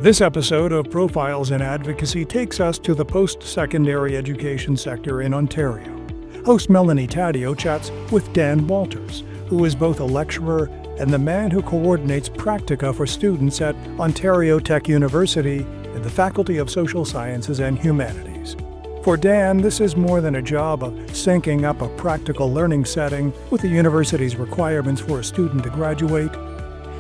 This episode of Profiles in Advocacy takes us to the post-secondary education sector in Ontario. Host Melanie Taddeo chats with Dan Walters, who is both a lecturer and the man who coordinates practica for students at Ontario Tech University in the Faculty of Social Sciences and Humanities. For Dan, this is more than a job of syncing up a practical learning setting with the university's requirements for a student to graduate.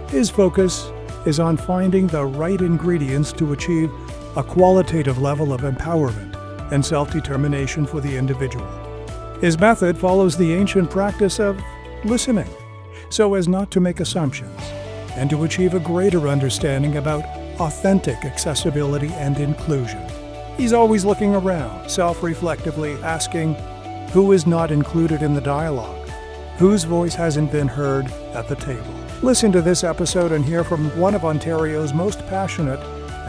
His focus is on finding the right ingredients to achieve a qualitative level of empowerment and self-determination for the individual. His method follows the ancient practice of listening, so as not to make assumptions, and to achieve a greater understanding about authentic accessibility and inclusion. He's always looking around, self-reflectively asking, who is not included in the dialogue? Whose voice hasn't been heard at the table? Listen to this episode and hear from one of Ontario's most passionate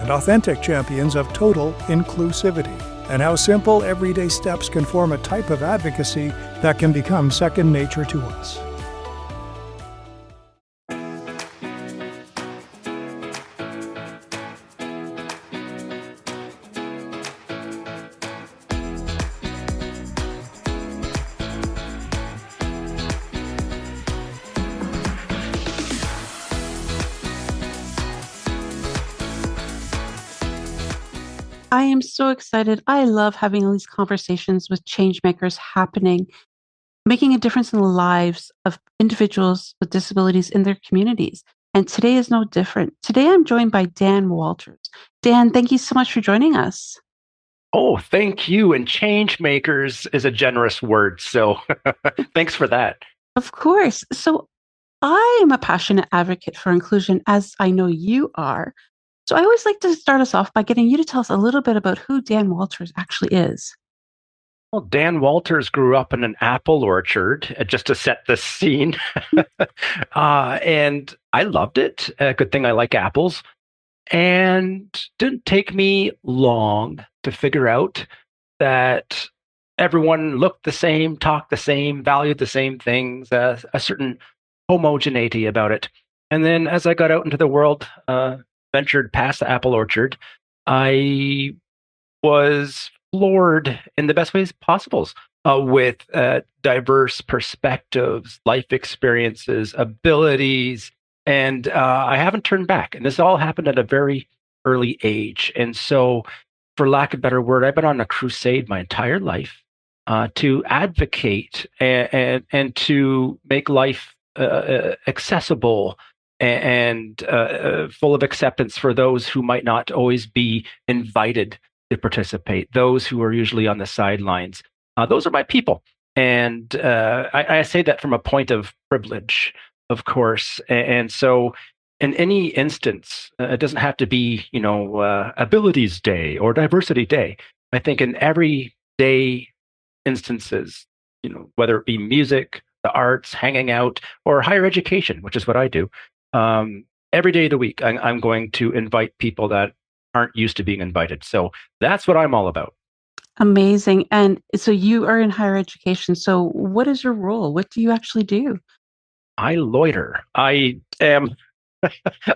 and authentic champions of total inclusivity, and how simple everyday steps can form a type of advocacy that can become second nature to us. I am so excited. I love having all these conversations with changemakers happening, making a difference in the lives of individuals with disabilities in their communities. And today is no different. Today I'm joined by Dan Walters. Dan, thank you so much for joining us. Oh, thank you. And changemakers is a generous word. So thanks for that. Of course. So I am a passionate advocate for inclusion, as I know you are. So I always like to start us off by getting you to tell us a little bit about who Dan Walters actually is. Well, Dan Walters grew up in an apple orchard, just to set the scene. And I loved it. Good thing I like apples. And didn't take me long to figure out that everyone looked the same, talked the same, valued the same things, a certain homogeneity about it. And then as I got out into the world, ventured past the apple orchard, I was floored in the best ways possible with diverse perspectives, life experiences, abilities, and I haven't turned back. And this all happened at a very early age. And so, for lack of a better word, I've been on a crusade my entire life to advocate and to make life accessible and full of acceptance for those who might not always be invited to participate, those who are usually on the sidelines. Those are my people. And I say that from a point of privilege, of course. And so in any instance, it doesn't have to be, Abilities Day or Diversity Day. I think in everyday instances, whether it be music, the arts, hanging out, or higher education, which is what I do, every day of the week, I'm going to invite people that aren't used to being invited. So that's what I'm all about. Amazing. And so you are in higher education. So what is your role? What do you actually do? I loiter. I am,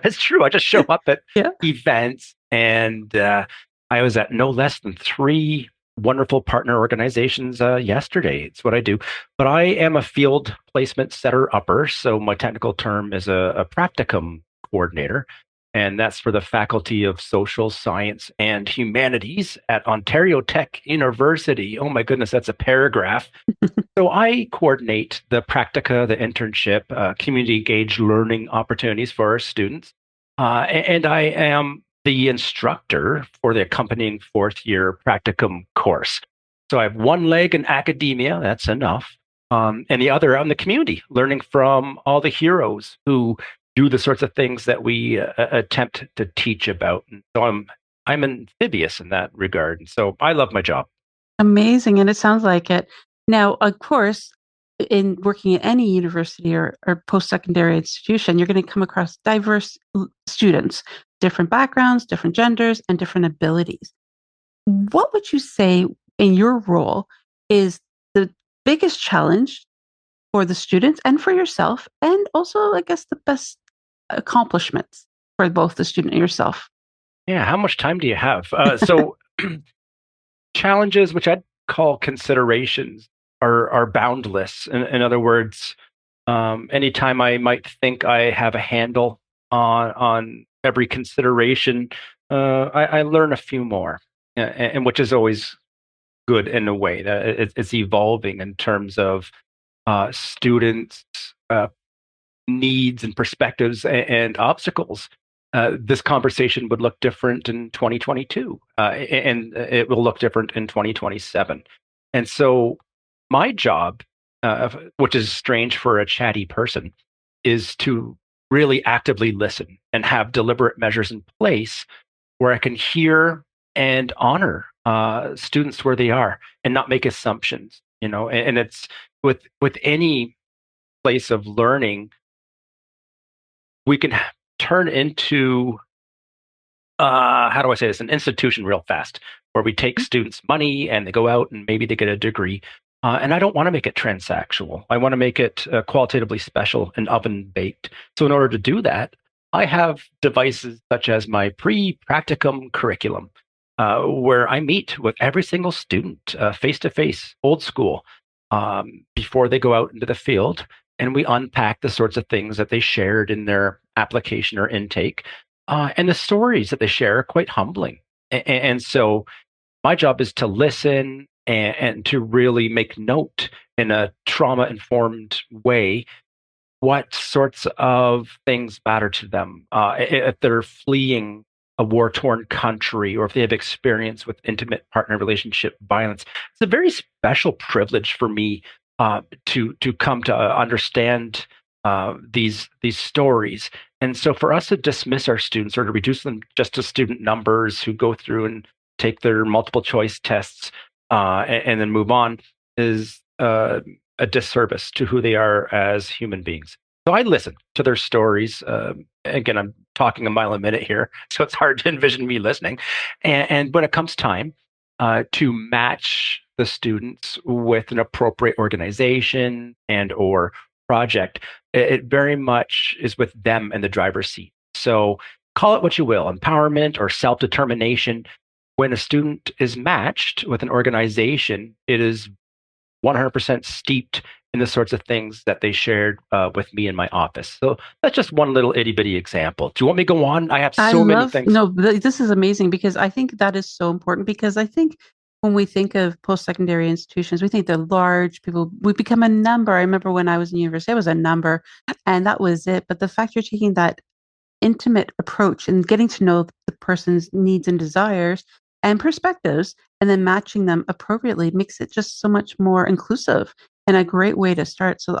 it's true. I just show up at events, and I was at no less than 3 wonderful partner organizations yesterday. It's what I do. But I am a field placement setter-upper. So my technical term is a practicum coordinator. And that's for the Faculty of Social Science and Humanities at Ontario Tech University. Oh my goodness, that's a paragraph. So I coordinate the practica, the internship, community engaged learning opportunities for our students. And I am the instructor for the accompanying 4th-year practicum course. So I have one leg in academia, that's enough, and the other out in the community, learning from all the heroes who do the sorts of things that we attempt to teach about. And so I'm amphibious in that regard. And so I love my job. Amazing. And it sounds like it. Now, of course, in working at any university or post-secondary institution, you're going to come across diverse students, different backgrounds, different genders, and different abilities. What would you say in your role is the biggest challenge for the students and for yourself, and also, I guess, the best accomplishments for both the student and yourself? Yeah, how much time do you have? So challenges, which I'd call considerations, are boundless. In other words, anytime I might think I have a handle on every consideration, I learn a few more, and which is always good in a way that it's evolving in terms of students' needs and perspectives and obstacles. This conversation would look different in 2022, and it will look different in 2027. And so, my job, which is strange for a chatty person, is to really actively listen and have deliberate measures in place where I can hear and honor students where they are and not make assumptions. And it's with any place of learning, we can turn into how do I say this, an institution real fast, where we take students' money and they go out and maybe they get a degree. And I don't want to make it transactional. I want to make it qualitatively special and oven baked. So in order to do that, I have devices such as my pre-practicum curriculum, where I meet with every single student face to face, old school, before they go out into the field, and we unpack the sorts of things that they shared in their application or intake. And the stories that they share are quite humbling. And so my job is to listen and to really make note in a trauma informed way what sorts of things matter to them. If they're fleeing a war torn country or if they have experience with intimate partner relationship violence, it's a very special privilege for me to come to understand these stories. And so for us to dismiss our students or to reduce them just to student numbers who go through and take their multiple choice tests and then move on is a disservice to who they are as human beings. So I listen to their stories. Again, I'm talking a mile a minute here, so it's hard to envision me listening. And when it comes time to match the students with an appropriate organization and or project, it very much is with them in the driver's seat. So call it what you will, empowerment or self-determination. When a student is matched with an organization, it is 100% steeped in the sorts of things that they shared with me in my office. So that's just one little itty bitty example. Do you want me to go on? I have so many things. No, this is amazing because I think that is so important because I think when we think of post-secondary institutions, we think they're large people. We become a number. I remember when I was in university, I was a number and that was it. But the fact you're taking that intimate approach and getting to know the person's needs and desires and perspectives and then matching them appropriately makes it just so much more inclusive and a great way to start. So,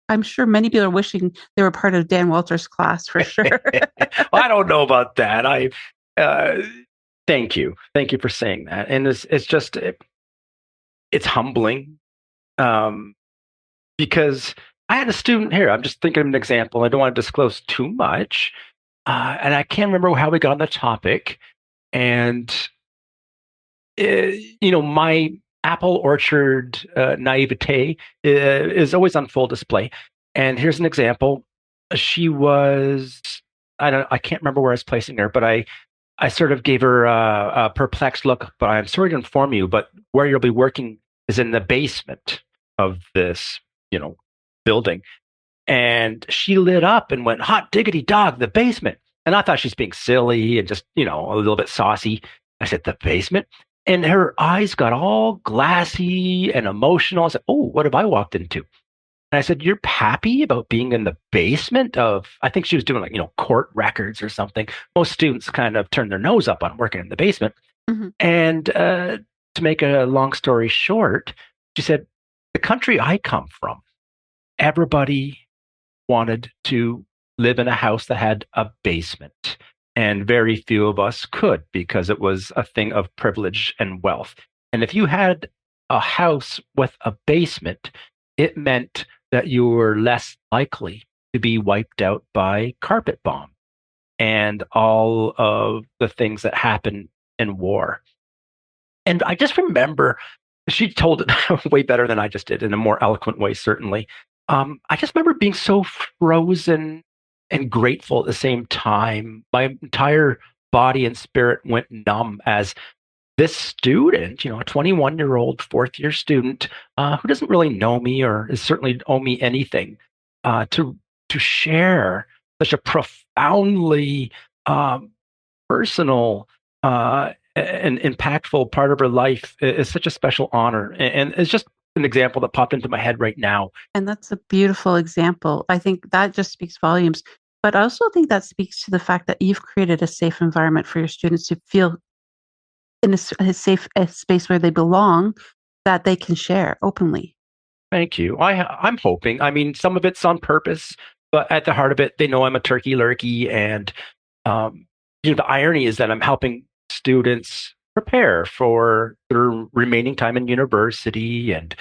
I'm sure many people are wishing they were part of Dan Walter's class for sure. Well, I don't know about that. Uh, thank you for saying that. And it's just it's humbling because I had a student here. I'm just thinking of an example. I don't want to disclose too much, and I can't remember how we got on the topic. And my apple orchard naivete is always on full display. And here's an example. She was, I can't remember where I was placing her, but I sort of gave her a perplexed look. But I'm sorry to inform you, but where you'll be working is in the basement of this, building. And she lit up and went, hot diggity dog, the basement. And I thought she's being silly and just, a little bit saucy. I said, the basement? And her eyes got all glassy and emotional. I said, oh, what have I walked into? And I said, you're happy about being in the basement of, I think she was doing court records or something. Most students kind of turn their nose up on working in the basement. Mhm. And to make a long story short, she said, the country I come from, everybody wanted to live in a house that had a basement. And very few of us could because it was a thing of privilege and wealth. And if you had a house with a basement, it meant that you were less likely to be wiped out by carpet bomb and all of the things that happen in war. And I just remember she told it way better than I just did in a more eloquent way, certainly. I just remember being so frozen and grateful at the same time. My entire body and spirit went numb as this student, a 21-year-old fourth-year student who doesn't really know me or is certainly owe me anything, to share such a profoundly um, personal and impactful part of her life is such a special honor, and it's just an example that popped into my head right now. And that's a beautiful example. I think that just speaks volumes. But I also think that speaks to the fact that you've created a safe environment for your students to feel in a safe a space where they belong, that they can share openly. Thank you. I'm hoping. I mean, some of it's on purpose, but at the heart of it, they know I'm a turkey lurkey, and um, the irony is that I'm helping students prepare for their remaining time in university and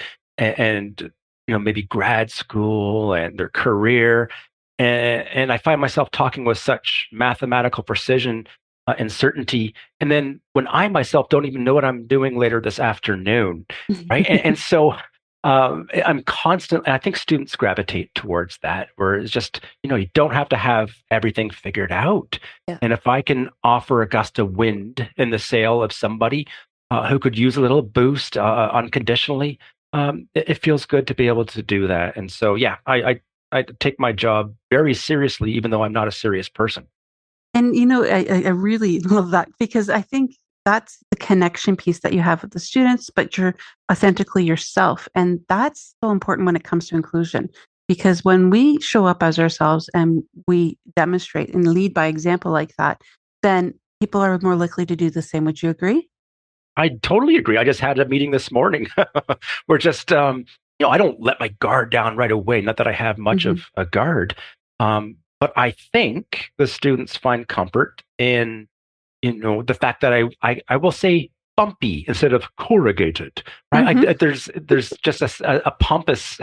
maybe grad school and their career, and I find myself talking with such mathematical precision and certainty, and then when I myself don't even know what I'm doing later this afternoon, right? And so I'm constantly, I think students gravitate towards that, where it's just, you don't have to have everything figured out. Yeah. And if I can offer a gust of wind in the sail of somebody who could use a little boost unconditionally, it feels good to be able to do that. And so, yeah, I take my job very seriously, even though I'm not a serious person. And I really love that, because I think that's the connection piece that you have with the students, but you're authentically yourself. And that's so important when it comes to inclusion, because when we show up as ourselves and we demonstrate and lead by example like that, then people are more likely to do the same. Would you agree? I totally agree. I just had a meeting this morning. We're just, I don't let my guard down right away. Not that I have much Mhm. of a guard, but I think the students find comfort in, the fact that I will say bumpy instead of corrugated, right? Mhm. There's just a pompous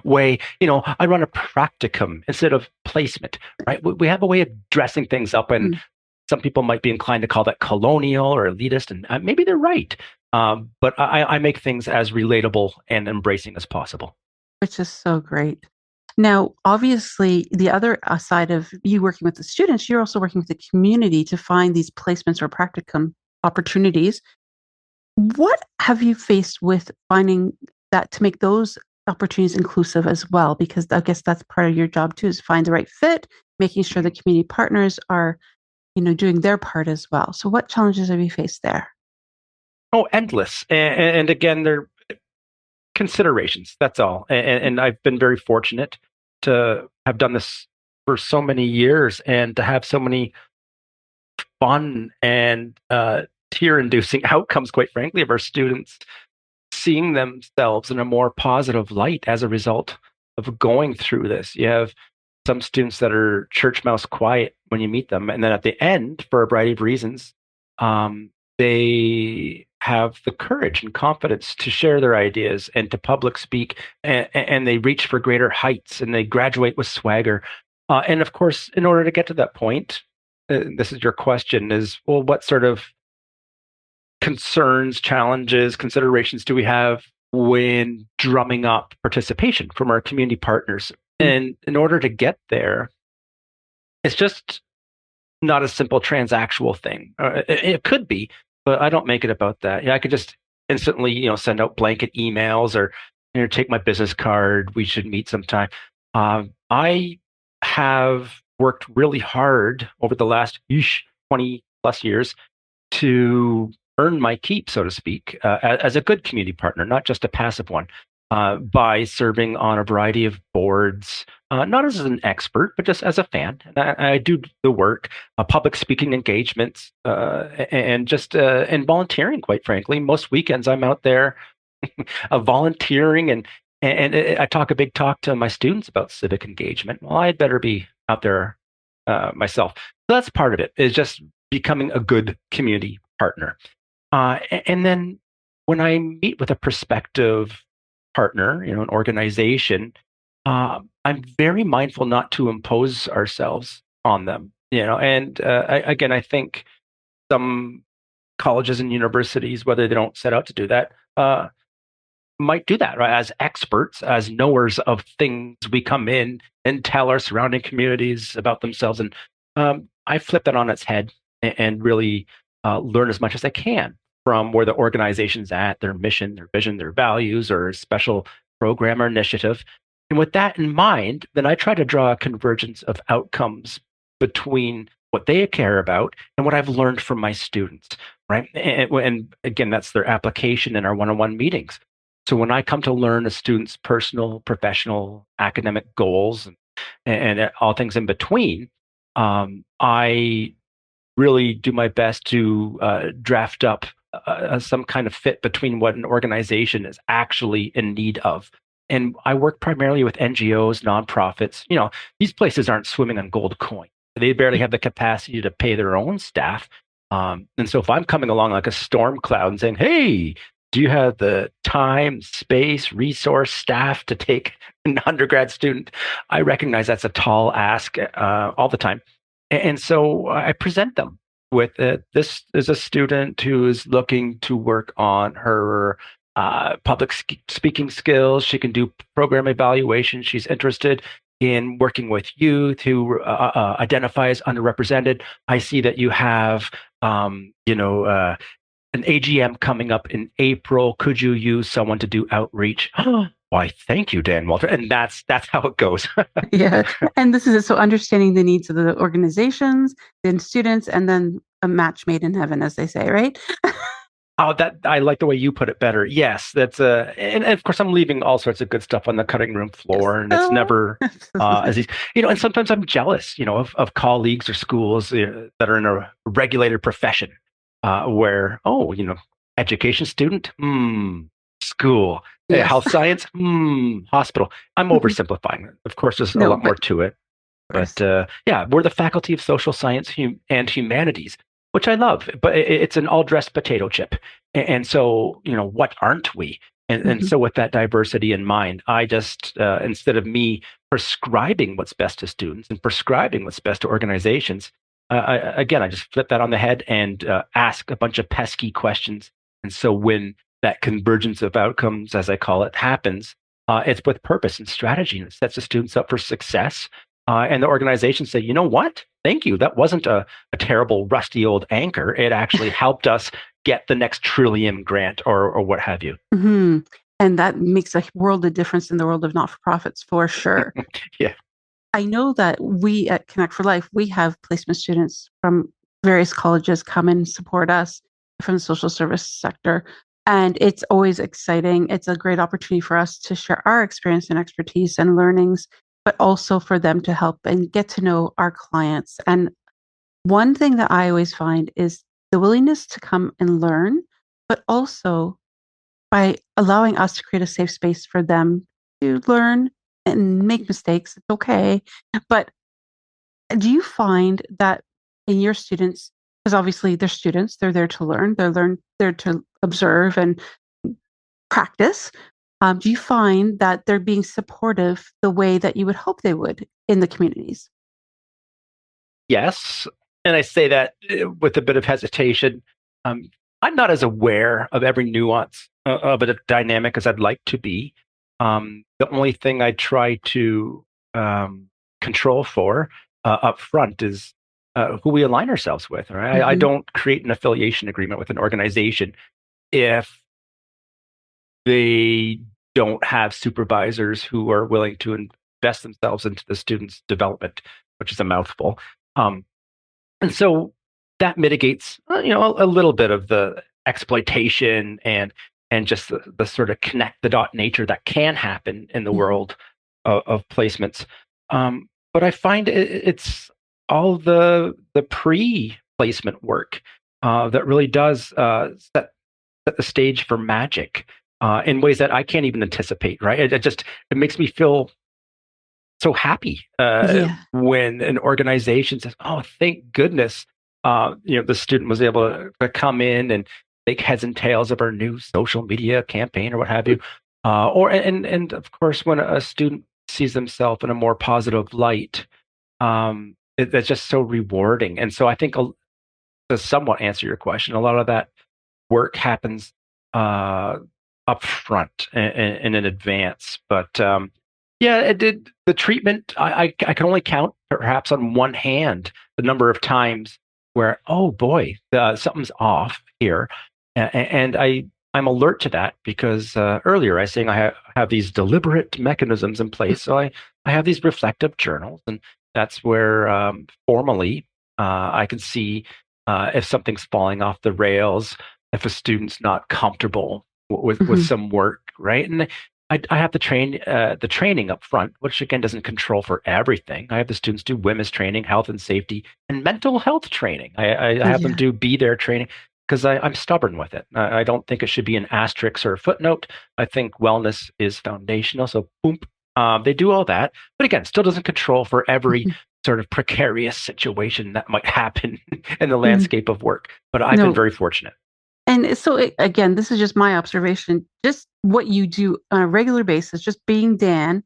way. I run a practicum instead of placement, right? We have a way of dressing things up, and Mm. some people might be inclined to call that colonial or elitist, and maybe they're right. But I make things as relatable and embracing as possible. Which is so great. Now, obviously, the other side of you working with the students, you're also working with the community to find these placements or practicum opportunities. What have you faced with finding that to make those opportunities inclusive as well? Because I guess that's part of your job too, is find the right fit, making sure the community partners are, doing their part as well. So what challenges have you faced there? Oh, endless. And again, they're considerations. That's all. And I've been very fortunate to have done this for so many years and to have so many fun and tear-inducing outcomes, quite frankly, of our students seeing themselves in a more positive light as a result of going through this. You have some students that are church mouse quiet when you meet them, and then at the end, for a variety of reasons, they have the courage and confidence to share their ideas and to public speak, and they reach for greater heights, and they graduate with swagger. And of course, in order to get to that point, this is your question: is, well, what sort of concerns, challenges, considerations do we have when drumming up participation from our community partners? Mm. And in order to get there, it's just not a simple transactional thing. It could be, but I don't make it about that. Yeah, I could just instantly, send out blanket emails or, take my business card. We should meet sometime. I have worked really hard over the last 20 plus years to earn my keep, so to speak, as a good community partner, not just a passive one, by serving on a variety of boards, not as an expert, but just as a fan. And I do the work, public speaking engagements, and just and volunteering. Quite frankly, most weekends I'm out there volunteering, and I talk a big talk to my students about civic engagement. Well, I'd better be out there myself. So that's part of it, is just becoming a good community partner. And then when I meet with a prospective partner, an organization, I'm very mindful not to impose ourselves on them. And again, I think some colleges and universities, whether they don't set out to do that, might do that, right? As experts, as knowers of things, we come in and tell our surrounding communities about themselves. And I flip that on its head. and really learn as much as I can from where the organization's at, their mission, their vision, their values, or special program or initiative. And with that in mind, then I try to draw a convergence of outcomes between what they care about and what I've learned from my students, right? And again, that's their application in our one-on-one meetings. So when I come to learn a student's personal, professional, academic goals and all things in between, I really do my best to draft up some kind of fit between what an organization is actually in need of. And I work primarily with NGOs, nonprofits. These places aren't swimming on gold coin. They barely have the capacity to pay their own staff. And so if I'm coming along like a storm cloud and saying, hey, do you have the time, space, resource, staff to take an undergrad student? I recognize that's a tall ask all the time. And so I present them with it. This is a student who is looking to work on her public speaking skills. She can do program evaluation. She's interested in working with youth who identify as underrepresented. I see that you have, an AGM coming up in April. Could you use someone to do outreach? Why, thank you, Dan Walter. And that's how it goes. Yeah. And this is it. So understanding the needs of the organizations, then students, and then a match made in heaven, as they say, right? Oh, that I like the way you put it better. Yes, that's and of course I'm leaving all sorts of good stuff on the cutting room floor, and it's never as easy. And sometimes I'm jealous, of colleagues or schools that are in a regulated profession, where education student, school, Yes. health science, hospital. I'm oversimplifying it. Of course, there's a lot more to it. But we're the Faculty of Social Science and Humanities, which I love, but it's an all-dressed potato chip. And so, what aren't we? And so with that diversity in mind, I just, instead of me prescribing what's best to students and prescribing what's best to organizations, I just flip that on the head and ask a bunch of pesky questions. And so when that convergence of outcomes, as I call it, happens, it's with purpose and strategy, and it sets the students up for success. And the organization say, you know what? Thank you. That wasn't a terrible, rusty old anchor. It actually helped us get the next Trillium grant or what have you. Mm-hmm. And that makes a world of difference in the world of not-for-profits, for sure. Yeah. I know that we at Connect for Life, we have placement students from various colleges come and support us from the social service sector. And it's always exciting. It's a great opportunity for us to share our experience and expertise and learnings, but also for them to help and get to know our clients. And one thing that I always find is the willingness to come and learn, but also by allowing us to create a safe space for them to learn and make mistakes. It's okay. But do you find that in your students, because obviously they're students, they're there to learn, they're to observe and practice. Do you find that they're being supportive the way that you would hope they would in the communities? Yes. And I say that with a bit of hesitation. I'm not as aware of every nuance of a dynamic as I'd like to be. The only thing I try to control for up front is who we align ourselves with. Right? I don't create an affiliation agreement with an organization if they don't have supervisors who are willing to invest themselves into the student's development, which is a mouthful. And so that mitigates, a little bit of the exploitation and just the sort of connect the dot nature that can happen in the world of placements. But I find it's all the pre-placement work that really does set the stage for magic in ways that I can't even anticipate. Right? It makes me feel so happy when an organization says, "Oh, thank goodness, the student was able to come in and make heads and tails of our new social media campaign or what have you." And of course, when a student sees themselves in a more positive light, that's just so rewarding. And so I think to somewhat answer your question, a lot of that work happens up front and in advance. But it did the treatment. I can only count perhaps on one hand the number of times where, oh boy, something's off here. And I'm alert to that because earlier I was saying have these deliberate mechanisms in place. So I have these reflective journals, and that's where formally I can see if something's falling off the rails, if a student's not comfortable with Mhm. some work, right? And I have the training up front, which again doesn't control for everything. I have the students do women's training, health and safety, and mental health training. I have them Yeah. do be there training because I'm stubborn with it. I don't think it should be an asterisk or a footnote. I think wellness is foundational. So boom, they do all that, but again, still doesn't control for every Mhm. sort of precarious situation that might happen in the Mhm. landscape of work. But I've been No. very fortunate. And so again, this is just my observation. Just what you do on a regular basis, just being Dan,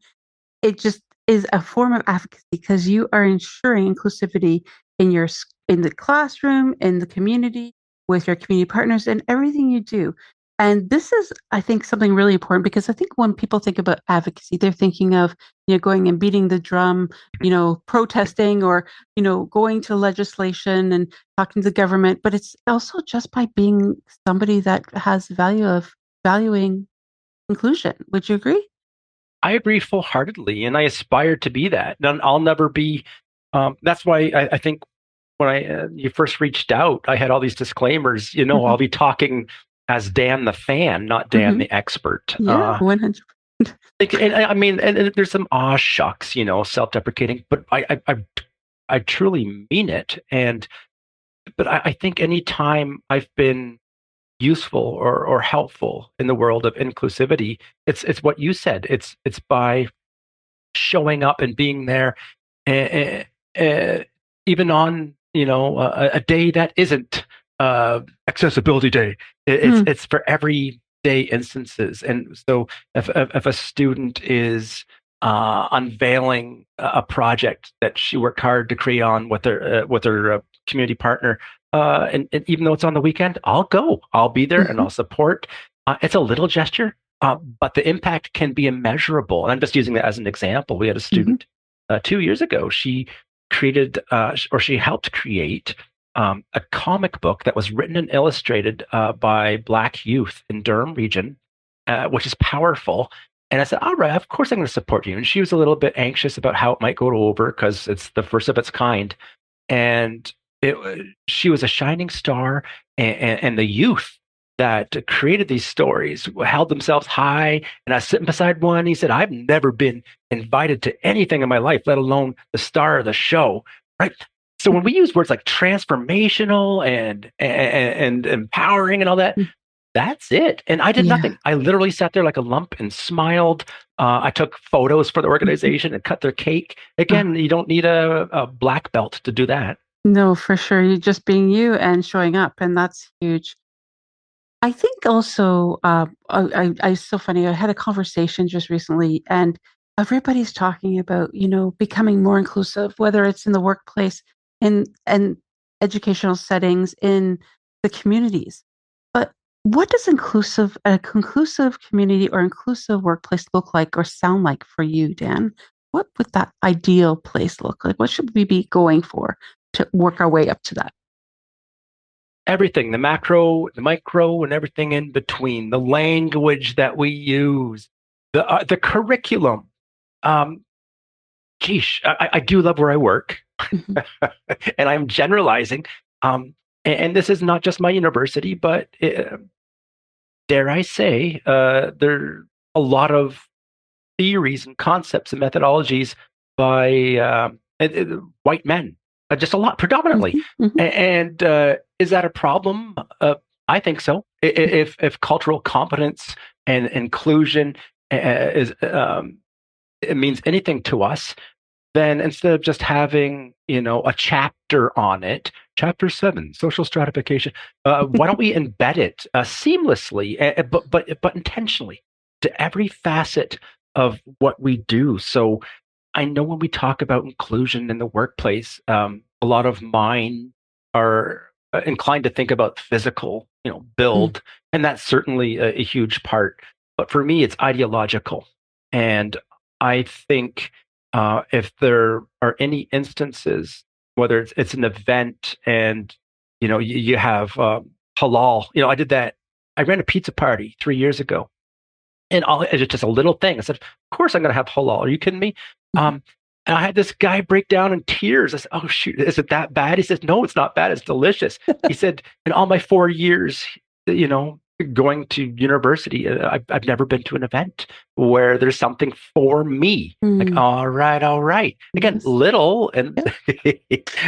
it just is a form of advocacy because you are ensuring inclusivity in the classroom, in the community, with your community partners, and everything you do. And this is, I think, something really important because I think when people think about advocacy, they're thinking of going and beating the drum, protesting, or going to legislation and talking to the government. But it's also just by being somebody that has value of valuing inclusion. Would you agree? I agree full heartedly, and I aspire to be that. And I'll never be. That's why I think when you first reached out, I had all these disclaimers. Hmm. I'll be talking as Dan the fan, not Dan Hmm. the expert. Yeah, 100. And I mean, and there's some aw shucks, self-deprecating, but I truly mean it. But I think any time I've been useful or helpful in the world of inclusivity, it's what you said. It's by showing up and being there, uh, even on a day that isn't accessibility day. It's Mm, it's for everyday instances. And so if a student is unveiling a project that she worked hard to create on with her community partner, and even though it's on the weekend, I'll go. I'll be there and mhm, I'll support. It's a little gesture, but the impact can be immeasurable. And I'm just using that as an example. We had a mhm, student 2 years ago. She created, or she helped create, a comic book that was written and illustrated by Black youth in Durham region, which is powerful. And I said, all right, of course I'm going to support you. And she was a little bit anxious about how it might go over because it's the first of its kind. And she was a shining star, and the youth that created these stories held themselves high. And I was sitting beside one. He said, I've never been invited to anything in my life, let alone the star of the show. Right. So when we use words like transformational and empowering and all that, mm. that's it. And I did Yeah. nothing. I literally sat there like a lump and smiled. I took photos for the Mhm. organization and cut their cake. Uh, Again, you don't need a black belt to do that. no, for sure. You just being you and showing up, and that's huge. I think also, it's so funny. I had a conversation just recently, and everybody's talking about, becoming more inclusive, whether it's in the workplace, in and educational settings, in the communities. But what does a conclusive community or inclusive workplace look like or sound like for you, Dan? What would that ideal place look like? What should we be going for to work our way up to that? Everything, the macro, the micro, and everything in between, the language that we use, the curriculum. Um, Geesh, I do love where I work, Mhm, and I'm generalizing. And this is not just my university, but dare I say, there are a lot of theories and concepts and methodologies by white men, just a lot, predominantly. mhm, mhm, And is that a problem? I think so. If cultural competence and inclusion is it means anything to us, then instead of just having a chapter on it, chapter 7, social stratification, why don't we embed it seamlessly, but intentionally to every facet of what we do? So I know when we talk about inclusion in the workplace, a lot of mine are inclined to think about physical, mm, build, and that's certainly a huge part. But for me, it's ideological, and I think if there are any instances, whether it's an event and you have halal. I did that. I ran a pizza party 3 years ago, and it's just a little thing. I said, of course I'm going to have halal. Are you kidding me? And I had this guy break down in tears. I said, oh, shoot, is it that bad? He says, no, it's not bad. It's delicious. He said, in all my 4 years, going to university, I've never been to an event where there's something for me. Like, all right, all right. Again, Yes. little, and,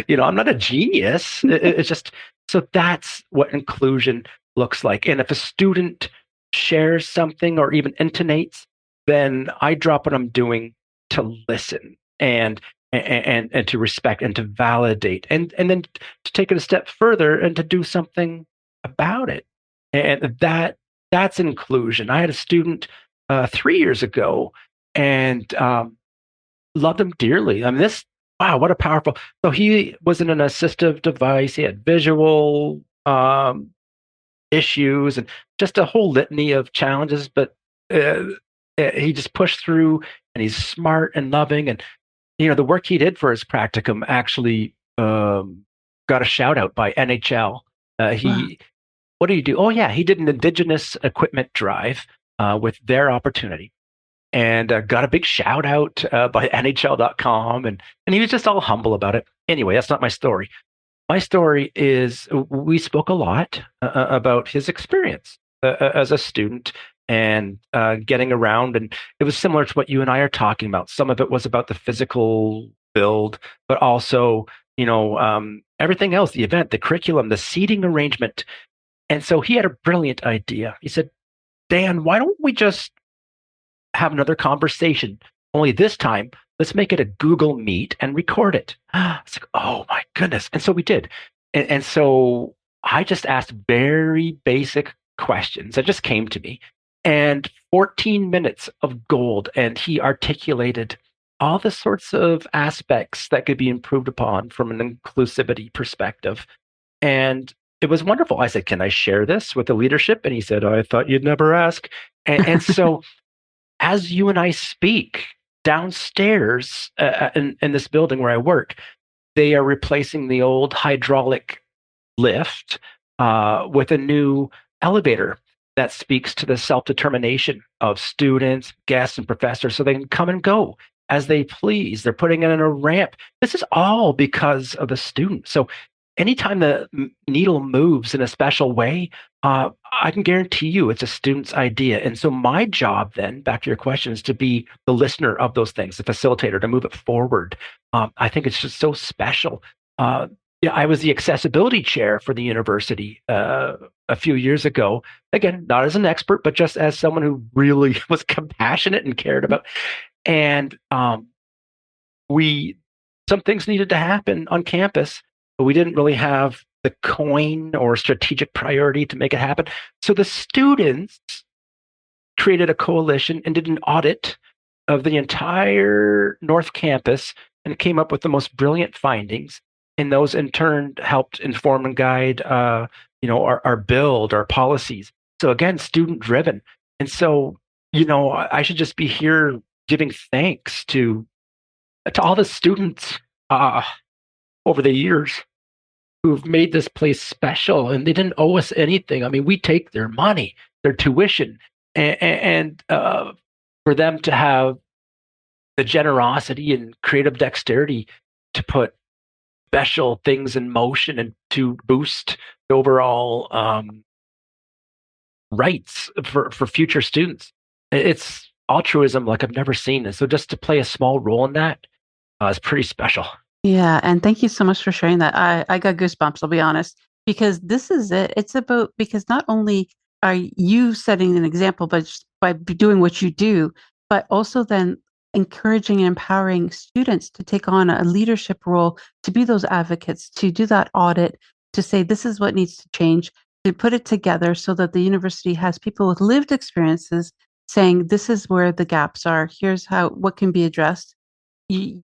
I'm not a genius. It's just, so that's what inclusion looks like. And if a student shares something or even intonates, then I drop what I'm doing to listen and to respect and to validate and then to take it a step further and to do something about it. And that's inclusion. I had a student 3 years ago and loved him dearly. I mean, wow, what a powerful. So he was in an assistive device. He had visual issues and just a whole litany of challenges, but he just pushed through, and he's smart and loving. And the work he did for his practicum actually got a shout out by NHL. Wow. What did he do? Oh yeah, he did an Indigenous equipment drive with their opportunity, and got a big shout out by NHL.com, and he was just all humble about it. Anyway, that's not my story. My story is we spoke a lot about his experience as a student and getting around. And it was similar to what you and I are talking about. Some of it was about the physical build, but also, everything else, the event, the curriculum, the seating arrangement. And so he had a brilliant idea. He said, Dan, why don't we just have another conversation? Only this time, let's make it a Google Meet and record it. It's like, oh my goodness. And so we did. And so I just asked very basic questions that just came to me, and 14 minutes of gold. And he articulated all the sorts of aspects that could be improved upon from an inclusivity perspective. And it was wonderful. I said, can I share this with the leadership? And he said, oh, I thought you'd never ask. And so as you and I speak, downstairs in this building where I work, they are replacing the old hydraulic lift with a new elevator that speaks to the self-determination of students, guests, and professors, so they can come and go as they please. They're putting it in a ramp. This is all because of the student. So anytime the needle moves in a special way, I can guarantee you it's a student's idea. And so my job then, back to your question, is to be the listener of those things, the facilitator, to move it forward. I think it's just so special. I was the accessibility chair for the university a few years ago. Again, not as an expert, but just as someone who really was compassionate and cared about. And some things needed to happen on campus, but we didn't really have the coin or strategic priority to make it happen. So the students created a coalition and did an audit of the entire North Campus and came up with the most brilliant findings. And those in turn helped inform and guide, our build, our policies. So again, student driven. And so, I should just be here giving thanks to all the students over the years who've made this place special, and they didn't owe us anything. I mean, we take their money, their tuition, and for them to have the generosity and creative dexterity to put special things in motion and to boost the overall rights for future students. It's altruism like I've never seen it. So just to play a small role in that is pretty special. Yeah, and thank you so much for sharing that. I got goosebumps, I'll be honest, because this is it. It's about, because not only are you setting an example by doing what you do, but also then encouraging and empowering students to take on a leadership role, to be those advocates, to do that audit, to say this is what needs to change, to put it together so that the university has people with lived experiences saying this is where the gaps are, here's what can be addressed.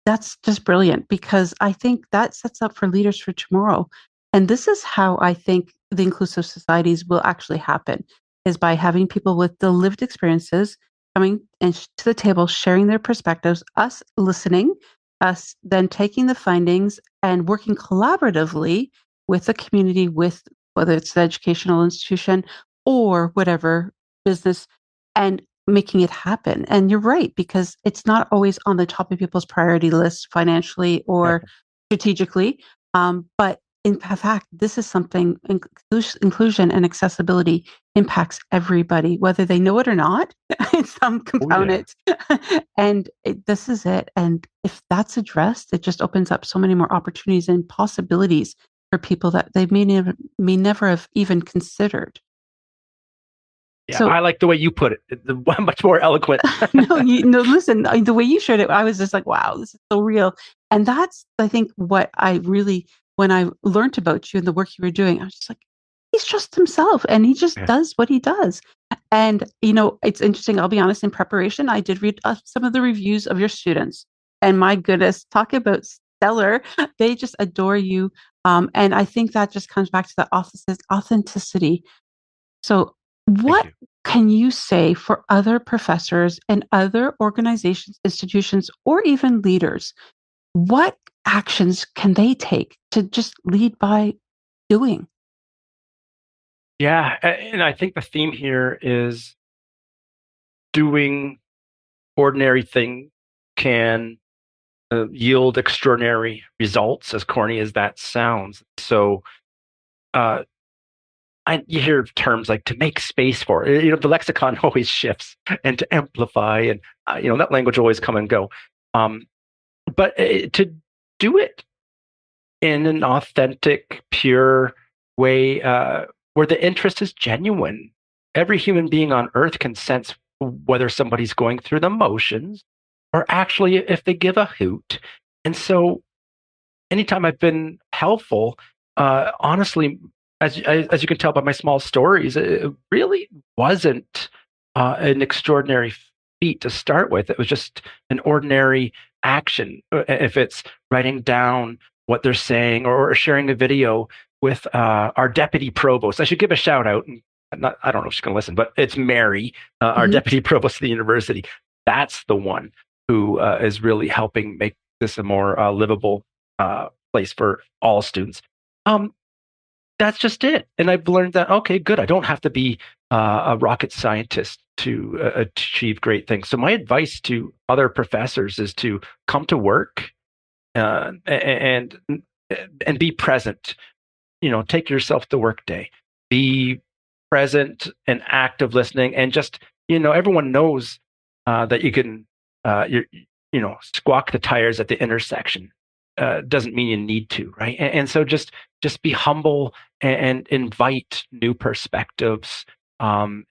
That's just brilliant, because I think that sets up for leaders for tomorrow. And this is how I think the inclusive societies will actually happen, is by having people with the lived experiences coming to the table, sharing their perspectives, us listening, us then taking the findings and working collaboratively with the community, with whether it's the educational institution or whatever business, and making it happen. And you're right, because it's not always on the top of people's priority list financially or strategically. But in fact, this is something, inclusion and accessibility impacts everybody, whether they know it or not, in some Oh, yeah. component. And this is it. And if that's addressed, it just opens up so many more opportunities and possibilities for people that they may never have even considered. Yeah, So I like the way you put it. Much more eloquent. no, listen, the way you shared it, I was just like, wow, this is so real. And that's, I think, what I really, when I learned about you and the work you were doing, I was just like, he's just himself and he just Yeah. does what he does. And, it's interesting. I'll be honest, in preparation, I did read some of the reviews of your students. And my goodness, talk about stellar. They just adore you. And I think that just comes back to that authenticity. So, Thank what you. can you say for other professors and other organizations, institutions, or even leaders? What actions can they take to just lead by doing? Yeah, and I think the theme here is doing ordinary thing can yield extraordinary results, as corny as that sounds. So, uh, you hear terms like to make space for. The lexicon always shifts, and to amplify, and that language will always come and go. Um, but to do it in an authentic, pure way, where the interest is genuine. Every human being on earth can sense whether somebody's going through the motions or actually if they give a hoot. And so anytime I've been helpful, honestly, as you can tell by my small stories, it really wasn't an extraordinary feat to start with. It was just an ordinary action. If it's writing down what they're saying or sharing a video with our deputy provost, I should give a shout out. I don't know if she's going to listen, but it's Mary, our Mhm. deputy provost of the university. That's the one who is really helping make this a more livable place for all students. Um, that's just it. And I've learned that, okay, good. I don't have to be a rocket scientist to achieve great things. So my advice to other professors is to come to work and be present. Take yourself to work day. Be present and active listening, and just everyone knows that you can squawk the tires at the intersection. Doesn't mean you need to, right? And so just be humble and invite new perspectives. And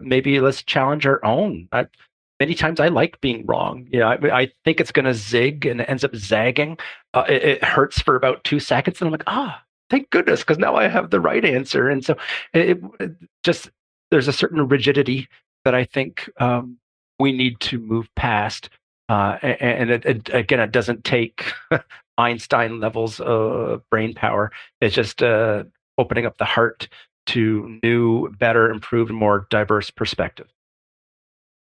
maybe let's challenge our own. Many times I like being wrong. I think it's going to zig and it ends up zagging. It hurts for about 2 seconds, and I'm like, thank goodness, because now I have the right answer. And so it just there's a certain rigidity that I think we need to move past. And again, it doesn't take Einstein levels of brain power. It's just opening up the heart to new, better, improved, more diverse perspectives.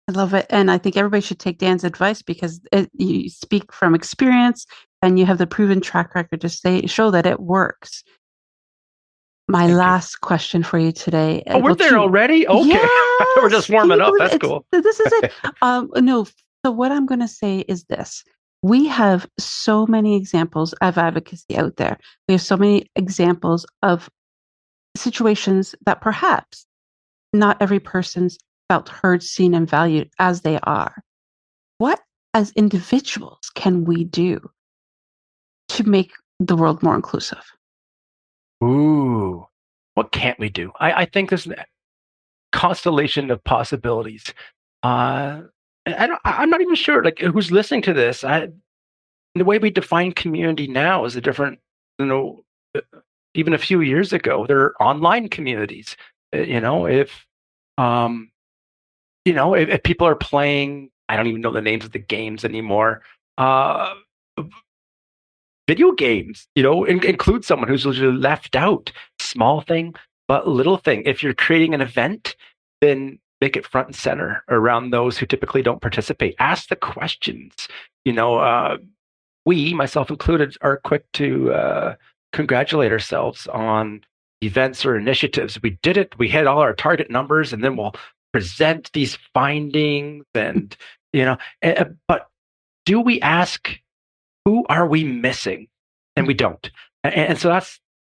I love it. And I think everybody should take Dan's advice because you speak from experience and you have the proven track record to show that it works. My Thank you. last question for you today. Oh, we're there already? Okay. I thought we're just Yes. Can warming you up. believe That's cool. this is it. No. So what I'm going to say is this. We have so many examples of advocacy out there. We have so many examples of situations that perhaps not every person's felt heard, seen, and valued as they are. What, as individuals, can we do to make the world more inclusive? Ooh, what can't we do? I think there's a constellation of possibilities. I'm not even sure, like, who's listening to this. The way we define community now is a different, you know, uh, even a few years ago. There are online communities. If if people are playing, I don't even know the names of the games anymore. Uh, Video games, include someone who's usually left out. Small thing, but little thing. If you're creating an event, then make it front and center around those who typically don't participate. Ask the questions. We, myself included, are quick to congratulate ourselves on events or initiatives. We did it. We hit all our target numbers, and then we'll present these findings. And but do we ask, who are we missing? And we don't. And so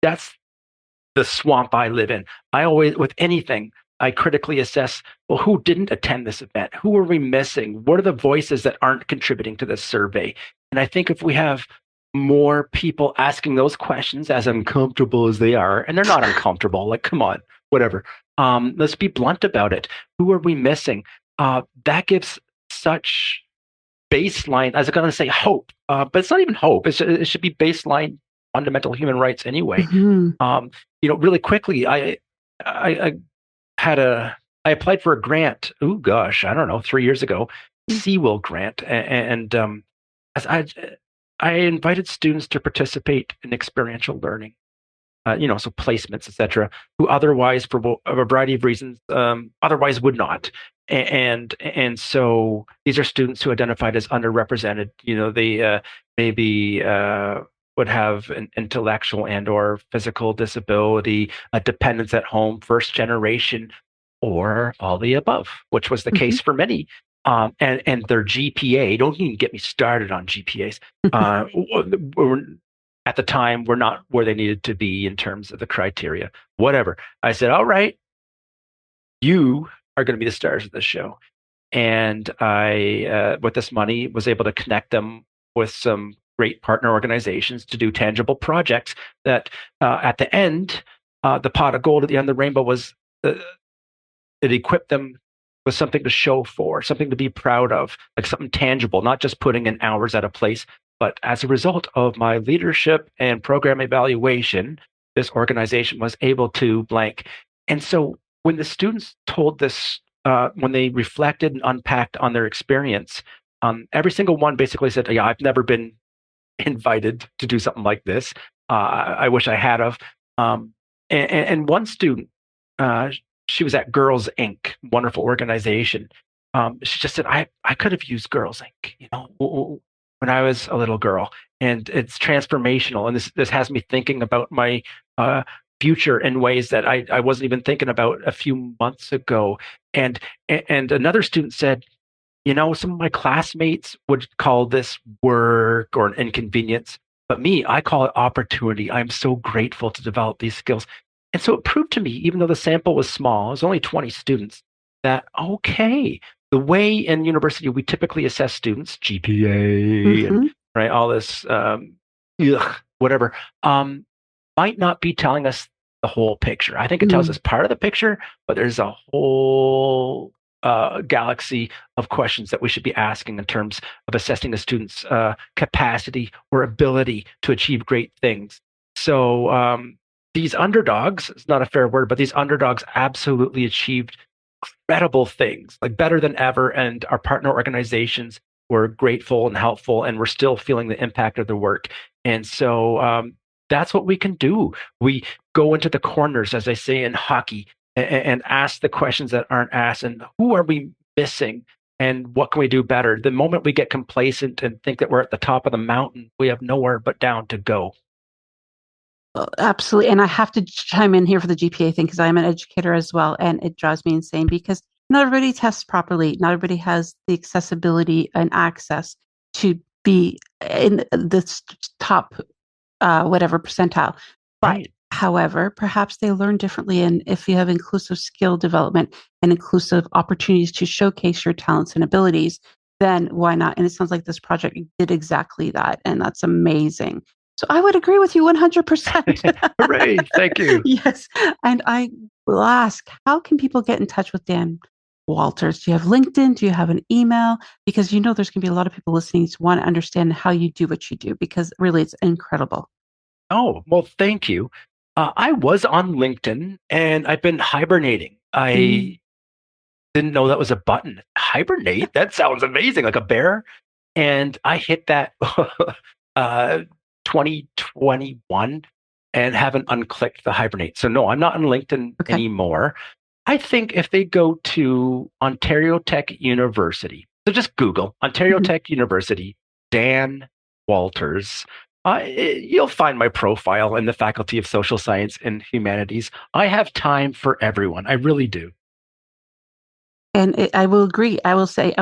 that's the swamp I live in. I always, with anything, I critically assess, well, who didn't attend this event? Who are we missing? What are the voices that aren't contributing to this survey? And I think if we have more people asking those questions, as uncomfortable as they are, and they're not uncomfortable, like, come on, whatever. Let's be blunt about it. Who are we missing? That gives such baseline, as I'm going to say, hope, but it's not even hope. It should be baseline fundamental human rights anyway. Really quickly, I applied for a grant. Oh gosh, I don't know, 3 years ago, Seawill grant, and as I invited students to participate in experiential learning, so placements, etc., who otherwise, for a variety of reasons, otherwise would not. And so these are students who identified as underrepresented. They maybe would have an intellectual and or physical disability, a dependence at home, first generation, or all the above, which was the case for many. And their GPA, don't even get me started on GPAs. At the time, were not where they needed to be in terms of the criteria. Whatever. I said, all right, you are going to be the stars of this show. And I, with this money, was able to connect them with some great partner organizations to do tangible projects that at the end, the pot of gold at the end of the rainbow was, it equipped them with something to show for, something to be proud of, like something tangible, not just putting in hours at a place. But as a result of my leadership and program evaluation, this organization was able to blank. And so when the students told this, when they reflected and unpacked on their experience, every single one basically said, yeah, I've never been invited to do something like this. I wish I had of. And one student, she was at Girls Inc., wonderful organization. She just said, I could have used Girls Inc., when I was a little girl, and it's transformational. And this has me thinking about my future in ways that I wasn't even thinking about a few months ago. And another student said, some of my classmates would call this work or an inconvenience, but me, I call it opportunity. I'm so grateful to develop these skills. And so it proved to me, even though the sample was small, it was only 20 students, that, okay, the way in university we typically assess students, GPA, and right, all this, whatever, might not be telling us the whole picture. I think it tells us part of the picture, but there's a whole galaxy of questions that we should be asking in terms of assessing a student's capacity or ability to achieve great things. So these underdogs, it's not a fair word, but these underdogs absolutely achieved incredible things, like better than ever. And our partner organizations were grateful and helpful, and we're still feeling the impact of the work. And so that's what we can do. We go into the corners, as I say in hockey, and ask the questions that aren't asked, and who are we missing, and what can we do better? The moment we get complacent and think that we're at the top of the mountain, we have nowhere but down to go. Absolutely. And I have to chime in here for the GPA thing, because I'm an educator as well. And it drives me insane because not everybody tests properly. Not everybody has the accessibility and access to be in the top, whatever percentile. But Right. however, perhaps they learn differently. And if you have inclusive skill development and inclusive opportunities to showcase your talents and abilities, then why not? And it sounds like this project did exactly that. And that's amazing. So I would agree with you 100%. Hooray. Thank you. Yes. And I will ask, how can people get in touch with Dan Walters? Do you have LinkedIn? Do you have an email? Because there's going to be a lot of people listening to want to understand how you do what you do, because really it's incredible. Oh, well, thank you. I was on LinkedIn and I've been hibernating. I didn't know that was a button. Hibernate? That sounds amazing, like a bear. And I hit that 2021 and haven't unclicked the hibernate. So no, I'm not on LinkedIn anymore. I think if they go to Ontario Tech University, so just Google Ontario Tech University, Dan Walters, You'll find my profile in the Faculty of Social Science and Humanities. I have time for everyone. I really do. And I will agree. I will say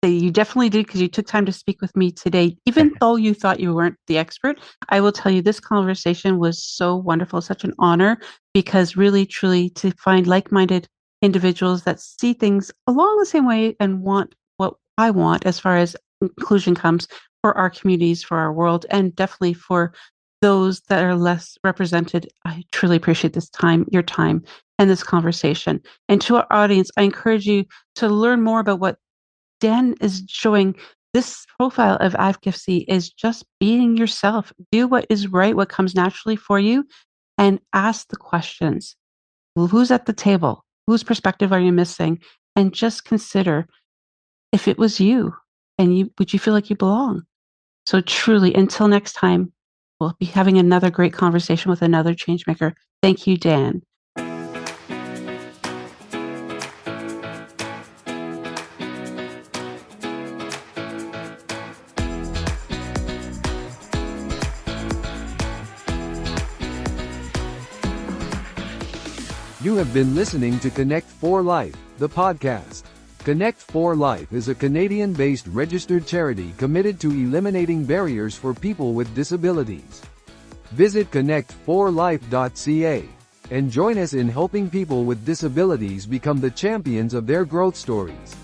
you definitely did, because you took time to speak with me today. Even though you thought you weren't the expert, I will tell you this conversation was so wonderful, such an honor, because really, truly, to find like-minded individuals that see things along the same way and want what I want as far as inclusion comes for our communities, for our world, and definitely for those that are less represented. I truly appreciate this time, your time, and this conversation. And to our audience, I encourage you to learn more about what Dan is showing. This profile of advocacy is just being yourself. Do what is right, what comes naturally for you, and ask the questions. Well, who's at the table? Whose perspective are you missing? And just consider, if it was you, and would you feel like you belong? So truly, until next time, we'll be having another great conversation with another changemaker. Thank you, Dan. You have been listening to Connect for Life, the podcast. Connect for Life is a Canadian-based registered charity committed to eliminating barriers for people with disabilities. Visit connectforlife.ca and join us in helping people with disabilities become the champions of their growth stories.